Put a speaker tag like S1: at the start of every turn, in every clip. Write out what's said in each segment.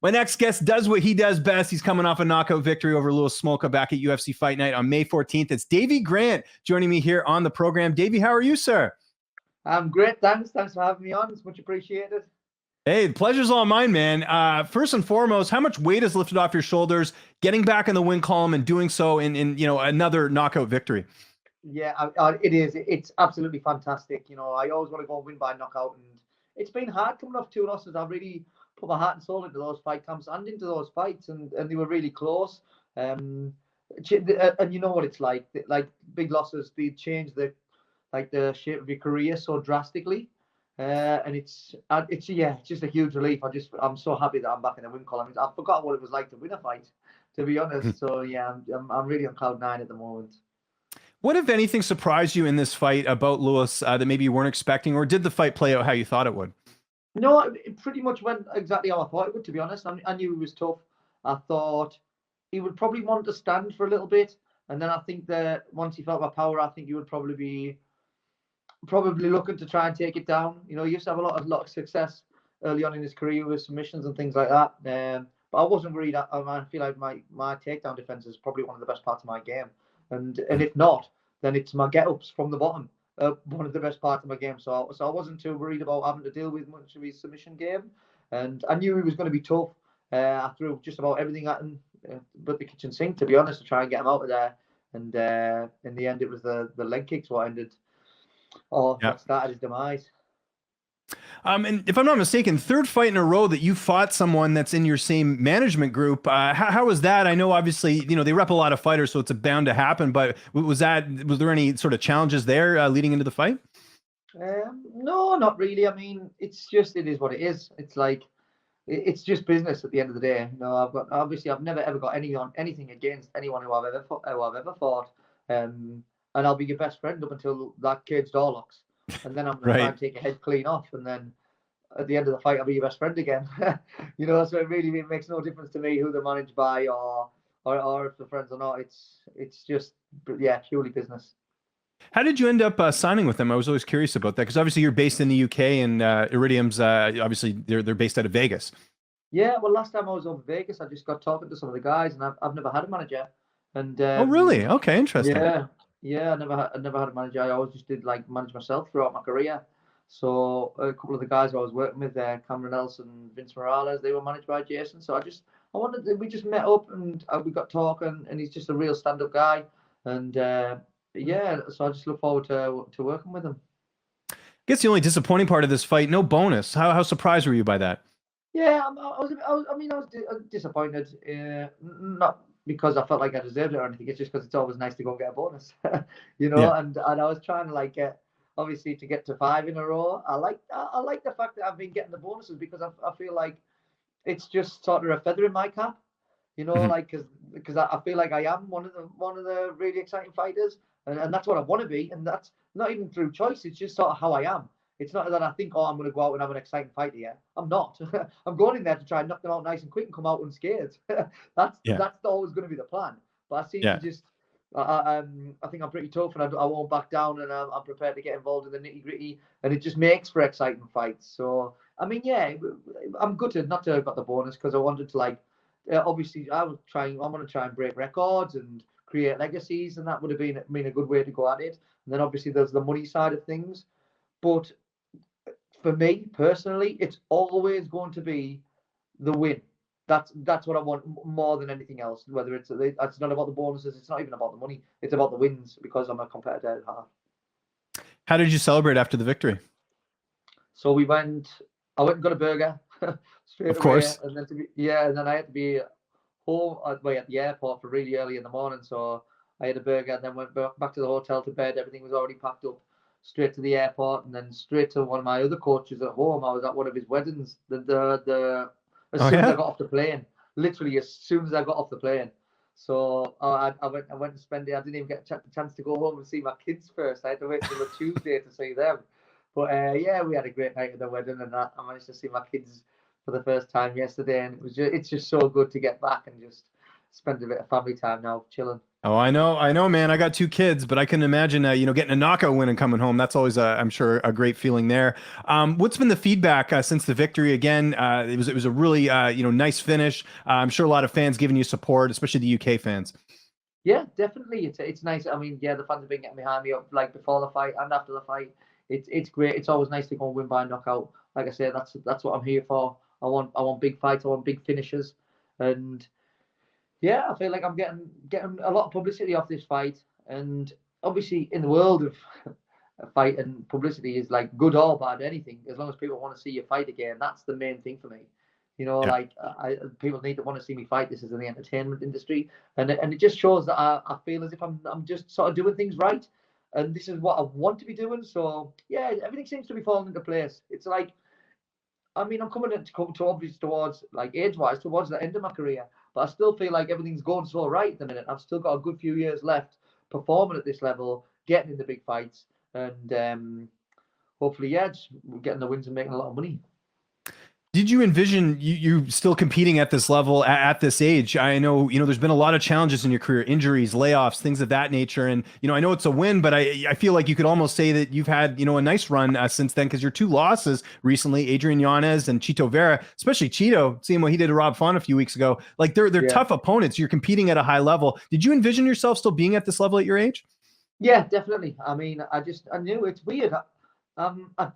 S1: My next guest does what he does best. He's coming off a knockout victory over Louis Smolka back at UFC Fight Night on May 14th. It's Davey Grant joining me here on the program. Davey, how are you, sir?
S2: I'm great. Thanks for having me on. It's much appreciated.
S1: Hey, the pleasure's all mine, man. First and foremost, how much weight is lifted off your shoulders, getting back in the win column and doing so in another knockout victory?
S2: Yeah, it is. It's absolutely fantastic. I always want to go and win by knockout, and it's been hard coming off two losses. I've really put my heart and soul into those fight camps and into those fights, and they were really close. And you know what it's like. Like big losses, they change the shape of your career so drastically. And it's just a huge relief. I'm so happy that I'm back in the win column. I forgot what it was like to win a fight, to be honest. So yeah, I'm really on cloud nine at the moment.
S1: What, if anything, surprised you in this fight about Louis that maybe you weren't expecting, or did the fight play out how you thought it would?
S2: No, it pretty much went exactly how I thought it would, to be honest. I knew he was tough. I thought he would probably want to stand for a little bit. And then I think that once he felt my power, I think he would probably be looking to try and take it down. He used to have a lot of success early on in his career with submissions and things like that. But I wasn't worried. I feel like my takedown defense is probably one of the best parts of my game. And if not, then it's my get-ups from the bottom. One of the best parts of my game. So I wasn't too worried about having to deal with much of his submission game. And I knew he was going to be tough. I threw just about everything at him, but the kitchen sink, to be honest, to try and get him out of there. And in the end, it was the leg kicks what ended. What started his demise.
S1: And if I'm not mistaken, third fight in a row that you fought someone that's in your same management group. How was that? I know, obviously, they rep a lot of fighters, so it's bound to happen. But was there any sort of challenges there leading into the fight?
S2: No, not really. I mean, it is what it is. It's just business at the end of the day. I've never ever got anything against anyone who I've ever fought. And I'll be your best friend up until that cage door locks. And then I'm going to try and take your head clean off. And then at the end of the fight, I'll be your best friend again. So it makes no difference to me who they're managed by or if they're friends or not. It's just, purely business.
S1: How did you end up signing with them? I was always curious about that, because obviously you're based in the UK, and Iridium's obviously they're based out of Vegas.
S2: Yeah, well, last time I was over Vegas, I just got talking to some of the guys, and I've never had a manager. And
S1: oh, really? Okay, interesting.
S2: Yeah, I never had a manager. I always just did manage myself throughout my career. So a couple of the guys I was working with there, Cameron Nelson, Vince Morales, they were managed by Jason. So we just met up and we got talking, and he's just a real stand-up guy. And so I just look forward to working with him.
S1: I guess the only disappointing part of this fight, no bonus. How surprised were you by that?
S2: Yeah, I was disappointed. Not because I felt like I deserved it or anything. It's just because it's always nice to go and get a bonus, And I was trying to get, obviously, to get to 5 in a row. I like the fact that I've been getting the bonuses, because I feel like it's just sort of a feather in my cap, because I feel like I am one of the really exciting fighters, and that's what I want to be, and that's not even through choice. It's just sort of how I am. It's not that I think, I'm going to go out and have an exciting fight here. I'm not. I'm going in there to try and knock them out nice and quick and come out unscared. That's always going to be the plan. But I seem to just, I think I'm pretty tough, and I won't back down, and I'm prepared to get involved in the nitty gritty, and it just makes for exciting fights. So, I mean, I'm gutted not to have got the bonus, because I wanted to obviously I want to try and break records and create legacies, and that would have been a good way to go at it. And then obviously there's the money side of things. But for me personally, it's always going to be the win. That's what I want more than anything else. Whether it's not about the bonuses, it's not even about the money. It's about the wins, because I'm a competitor at heart.
S1: How did you celebrate after the victory?
S2: So I went and got a burger straight
S1: of course.
S2: away, and then I had to be home at the airport for really early in the morning. So I had a burger, and then went back to the hotel to bed. Everything was already packed up. Straight to the airport, and then straight to one of my other coaches at home. I was at one of his weddings. As soon as I got off the plane, literally as soon as I got off the plane. So I went and spent it. I didn't even get a chance to go home and see my kids first. I had to wait till the Tuesday to see them. But we had a great night at the wedding, and I managed to see my kids for the first time yesterday, and it's just so good to get back and just spend a bit of family time now, chilling.
S1: Oh, I know, man. I got two kids, but I can imagine, getting a knockout win and coming home. That's always, I'm sure, a great feeling there. What's been the feedback since the victory? Again, it was a really, nice finish. I'm sure a lot of fans giving you support, especially the UK fans.
S2: Yeah, definitely. It's nice. I mean, yeah, the fans have been getting behind me up like before the fight and after the fight. It's great. It's always nice to go and win by knockout. Like I said, that's what I'm here for. I want big fights. I want big finishes, and yeah, I feel like I'm getting a lot of publicity off this fight. And obviously, in the world of fight and publicity is like good or bad, anything. As long as people want to see you fight again, that's the main thing for me.
S1: Yeah.
S2: Like people need to want to see me fight. This is in the entertainment industry, and it just shows that I feel as if I'm just sort of doing things right, and this is what I want to be doing. So yeah, everything seems to be falling into place. It's like, I mean, I'm coming to obviously towards like age-wise towards the end of my career, but I still feel like everything's going so right at the minute. I've still got a good few years left performing at this level, getting in the big fights, and hopefully, yeah, just getting the wins and making a lot of money.
S1: Did you envision you still competing at this level at this age? I know, there's been a lot of challenges in your career, injuries, layoffs, things of that nature. And, I know it's a win, but I feel like you could almost say that you've had, a nice run since then, because your two losses recently, Adrian Yanez and Chito Vera, especially Chito, seeing what he did to Rob Font a few weeks ago, like they're
S2: Yeah.
S1: tough opponents. You're competing at a high level. Did you envision yourself still being at this level at your age?
S2: Yeah, definitely. I mean, I knew it's weird. I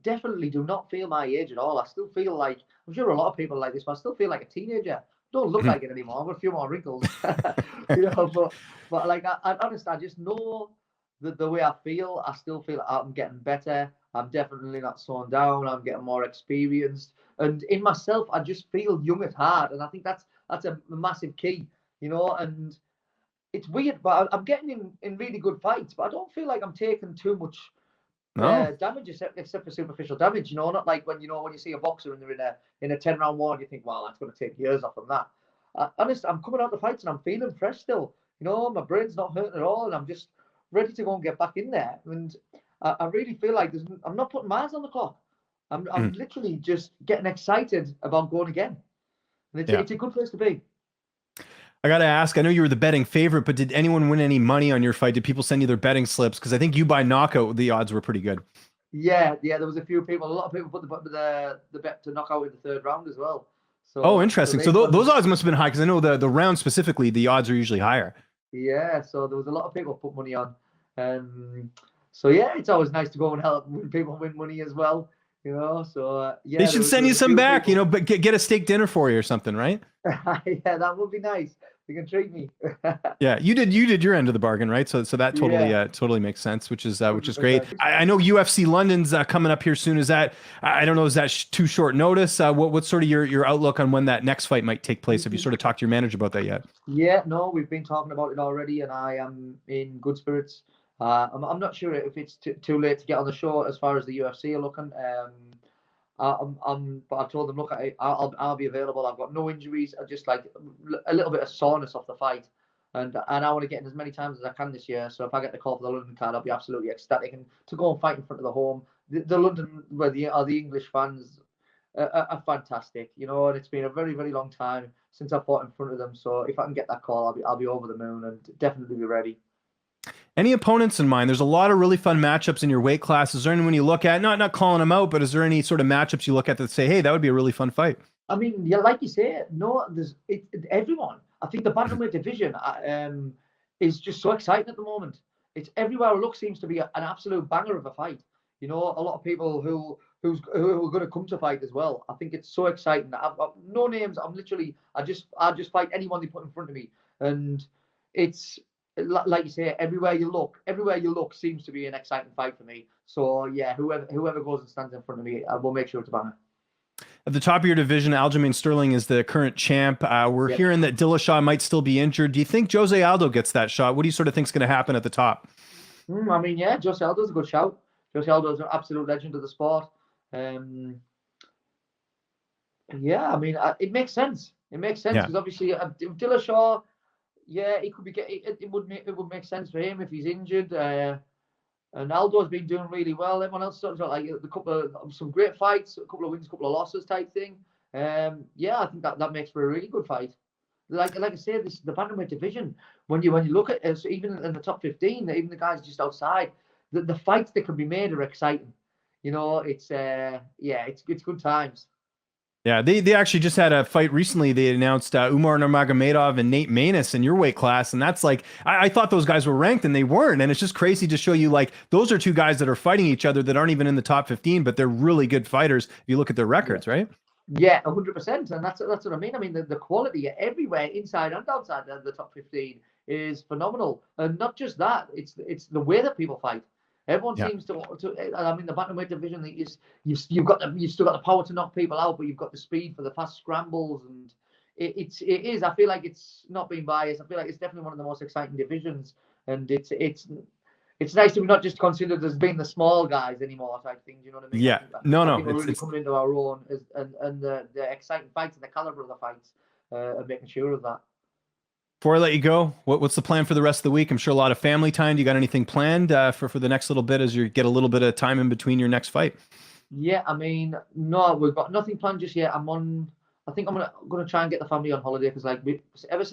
S2: definitely do not feel my age at all. I still feel like, I'm sure a lot of people like this, but I still feel like a teenager. Don't look like it anymore. I've got a few more wrinkles, but like, I honestly, I just know that the way I feel, I still feel like I'm getting better. I'm definitely not slowing down. I'm getting more experienced, and in myself, I just feel young at heart, and I think that's a massive key, and it's weird, but I'm getting in really good fights, but I don't feel like I'm taking too much
S1: No.
S2: damage except for superficial damage. Not like when when you see a boxer and they're in a 10-round war, and you think, well, that's going to take years off from that. Honest, I'm coming out the fights and I'm feeling fresh still. My brain's not hurting at all, and I'm just ready to go and get back in there. And I really feel like I'm not putting miles on the clock. I'm literally just getting excited about going again, and
S1: Yeah.
S2: it's a good place to be.
S1: I got to ask, I know you were the betting favorite, but did anyone win any money on your fight? Did people send you their betting slips? Because I think you by knockout, the odds were pretty good.
S2: Yeah. There was a lot of people put the bet to knock out in the third round as well.
S1: Oh,
S2: So
S1: interesting. So
S2: they
S1: those odds must have been high, because I know the round specifically, the odds are usually higher.
S2: yeah. So there was a lot of people put money on. So yeah, it's always nice to go and help people win money as well. So
S1: They
S2: yeah,
S1: should
S2: there
S1: send you
S2: was a
S1: some
S2: few
S1: back,
S2: people.
S1: but get a steak dinner for you or something, right?
S2: Yeah, that would be nice. You can treat me.
S1: Yeah, you did your end of the bargain, right? So that totally
S2: Yeah,
S1: totally makes sense, which is great.
S2: 100%.
S1: I know UFC London's coming up here soon. Is that, I don't know, is that too short notice? What's sort of your outlook on when that next fight might take place? Have you sort of talked to your manager about that yet?
S2: Yeah, no, we've been talking about it already, and I am in good spirits. I'm not sure if it's too late to get on the show as far as the UFC are looking. But I told them, look, I'll be available. I've got no injuries. I just like a little bit of soreness off the fight, and I want to get in as many times as I can this year. So if I get the call for the London card, I'll be absolutely ecstatic, and to go and fight in front of the home, the London where the English fans are fantastic, and it's been a very very long time since I fought in front of them. So if I can get that call, I'll be over the moon and definitely be ready.
S1: Any opponents in mind? There's a lot of really fun matchups in your weight class. Is there anyone you look at, not calling them out, but is there any sort of matchups you look at that say, hey, that would be a really fun fight?
S2: I mean, yeah, like you say, no, everyone. I think the bantamweight division is just so exciting at the moment. It's everywhere I look seems to be an absolute banger of a fight. A lot of people who are going to come to fight as well. I think it's so exciting. I've got no names. I just fight anyone they put in front of me, and it's like you say, everywhere you look seems to be an exciting fight for me. So yeah, whoever goes and stands in front of me, I will make sure it's a banger.
S1: At the top of your division, Aljamain Sterling is the current champ. We're
S2: Yep.
S1: hearing that Dillashaw might still be injured. Do you think Jose Aldo gets that shot? What do you sort of think is going to happen at the top?
S2: I mean, yeah, Jose Aldo's a good shout. Jose Aldo's an absolute legend of the sport. Um, yeah, I mean, it makes sense. It makes sense
S1: Yeah.
S2: because obviously Dillashaw, yeah, he could be it would make sense for him if he's injured. And Aldo's been doing really well. Everyone else talks about like the couple of some great fights, a couple of wins, a couple of losses type thing. Yeah, I think that makes for a really good fight. like I say, this the bantamweight division. When you look at it, so even in the top 15, even the guys just outside, the fights that can be made are exciting. You know, it's it's good times.
S1: Yeah, they actually just had a fight recently. They announced Umar Nurmagomedov and Nate Maness in your weight class, and that's like I thought those guys were ranked and they weren't, and it's just crazy to show you like those are two guys that are fighting each other that aren't even in the top 15, but they're really good fighters if you look at their records, right?
S2: Yeah, 100%, and that's what I mean. I mean the quality everywhere, inside and outside the top 15, is phenomenal, and not just that. It's the way that people fight. Everyone
S1: Yeah.
S2: seems to. I mean, the bantamweight division is you've still got the power to knock people out, but you've got the speed for the fast scrambles, and it is. I feel like it's not being biased. I feel like it's definitely one of the most exciting divisions, and it's nice to be not just considered as being the small guys anymore type things. You know what I mean?
S1: Yeah. No,
S2: I
S1: no,
S2: think we're really
S1: it's
S2: coming into our own, and the exciting fights and the caliber of the fights are making sure of that.
S1: before I let you go, what's the plan for the rest of the week? I'm sure a lot of family time. Do you got anything planned for the next little bit as you get a little bit of time in between your next fight?
S2: Yeah, I mean, no, we've got nothing planned just yet. I think I'm gonna try and get the family on holiday because ever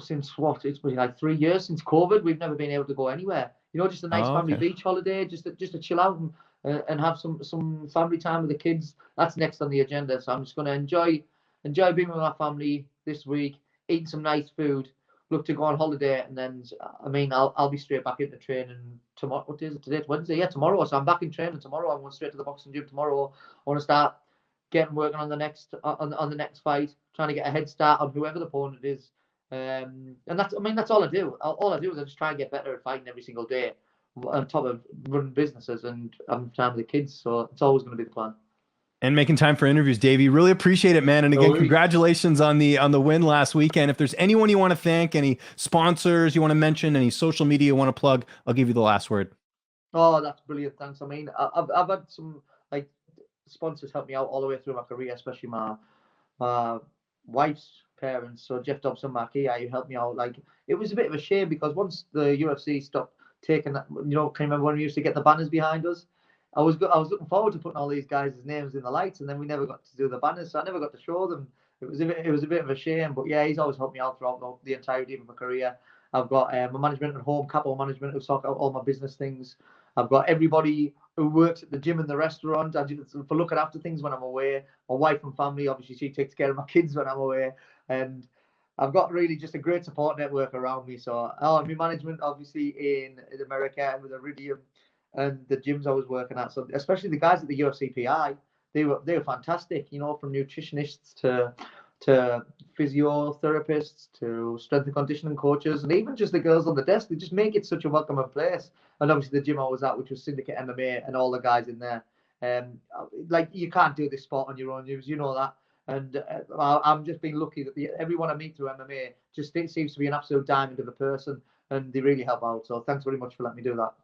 S2: since what it's been like 3 years since COVID, we've never been able to go anywhere. You know, just a nice
S1: Oh,
S2: family
S1: okay.
S2: beach holiday, just to chill out and have some family time with the kids. That's next on the agenda. So I'm just gonna enjoy being with my family this week, eating some nice food. Look to go on holiday, and then I mean I'll be straight back into training tomorrow. What day is it today? It's Wednesday. Yeah, tomorrow. So I'm back in training tomorrow. I'm going straight to the boxing gym tomorrow. I want to start getting working on the next on the next fight, trying to get a head start on whoever the opponent is. And that's all I do. All I do is I just try and get better at fighting every single day, on top of running businesses and having time with the kids. So it's always going to be the plan.
S1: And making time for interviews, Davey. Really appreciate it, man. And
S2: No
S1: again,
S2: worries.
S1: congratulations on the win last weekend. If there's anyone you want to thank, any sponsors you want to mention, any social media you want to plug, I'll give you the last word.
S2: Oh, that's brilliant. Thanks. I mean, I've had some like sponsors help me out all the way through my career, especially my wife's parents. So Jeff Dobson, Marquis, who helped me out. Like it was a bit of a shame because once the UFC stopped taking that, can you remember when we used to get the banners behind us? I was looking forward to putting all these guys' names in the lights, and then we never got to do the banners, so I never got to show them. It was a bit of a shame, but yeah, he's always helped me out throughout the entirety of my career. I've got my management at home, capital management, who sort out all my business things. I've got everybody who works at the gym and the restaurant for looking after things when I'm away. My wife and family, obviously, she takes care of my kids when I'm away, and I've got really just a great support network around me. So, my management, obviously, in America with Iridium and the gyms I was working at. So, especially the guys at the UFC PI, they were fantastic. From nutritionists to physiotherapists to strength and conditioning coaches, and even just the girls on the desk. They just make it such a welcoming place. And obviously, the gym I was at, which was Syndicate MMA, and all the guys in there. Like you can't do this sport on your own. You know that. And I'm just being lucky that everyone I meet through MMA just seems to be an absolute diamond of a person, and they really help out. So thanks very much for letting me do that.